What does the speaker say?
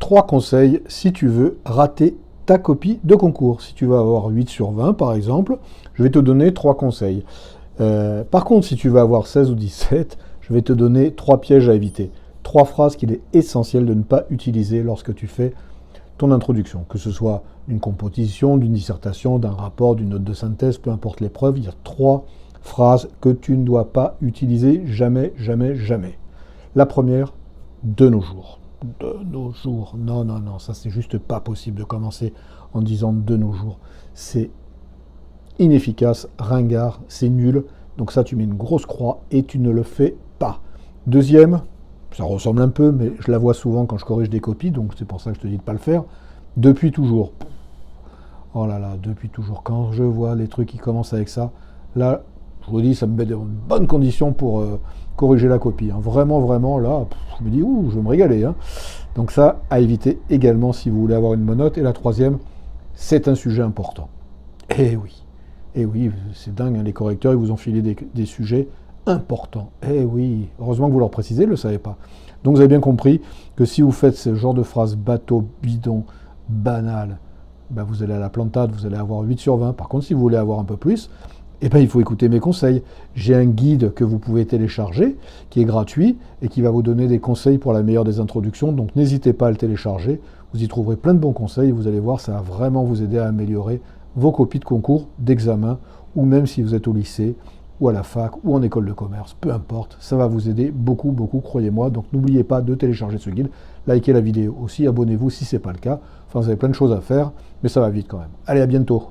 3 conseils si tu veux rater ta copie de concours. Si tu vas avoir 8 sur 20 par exemple, je vais te donner 3 conseils. Par contre, si tu vas avoir 16 ou 17, je vais te donner 3 pièges à éviter. 3 phrases qu'il est essentiel de ne pas utiliser lorsque tu fais ton introduction. Que ce soit d'une composition, d'une dissertation, d'un rapport, d'une note de synthèse, peu importe l'épreuve, il y a 3 phrases que tu ne dois pas utiliser jamais, jamais, jamais. La première, de nos jours. De nos jours. Non, non, non, ça c'est juste pas possible de commencer en disant de nos jours. C'est inefficace, ringard, c'est nul. Donc ça, tu mets une grosse croix et tu ne le fais pas. Deuxième, ça ressemble un peu, mais je la vois souvent quand je corrige des copies, donc c'est pour ça que je te dis de ne pas le faire. Depuis toujours. Oh là là, depuis toujours. Quand je vois les trucs qui commencent avec ça, là, je vous dis, ça me met dans de bonnes conditions pour corriger la copie. Hein. Vraiment, vraiment, là, je me dis, ouh, je vais me régaler. Hein. Donc ça, à éviter également si vous voulez avoir une bonne note. Et la troisième, c'est un sujet important. Eh oui, c'est dingue, hein, les correcteurs, ils vous ont filé des sujets importants. Eh oui, heureusement que vous leur précisez, ils ne le savaient pas. Donc vous avez bien compris que si vous faites ce genre de phrase bateau, bidon, banal, ben vous allez à la plantade, vous allez avoir 8 sur 20. Par contre, si vous voulez avoir un peu plus, eh ben, il faut écouter mes conseils. J'ai un guide que vous pouvez télécharger, qui est gratuit, et qui va vous donner des conseils pour la meilleure des introductions. Donc n'hésitez pas à le télécharger. Vous y trouverez plein de bons conseils. Vous allez voir, ça va vraiment vous aider à améliorer vos copies de concours, d'examen, ou même si vous êtes au lycée, ou à la fac, ou en école de commerce, peu importe, ça va vous aider beaucoup, beaucoup, croyez-moi. Donc n'oubliez pas de télécharger ce guide, likez la vidéo aussi, abonnez-vous si ce n'est pas le cas. Enfin, vous avez plein de choses à faire, mais ça va vite quand même. Allez, à bientôt.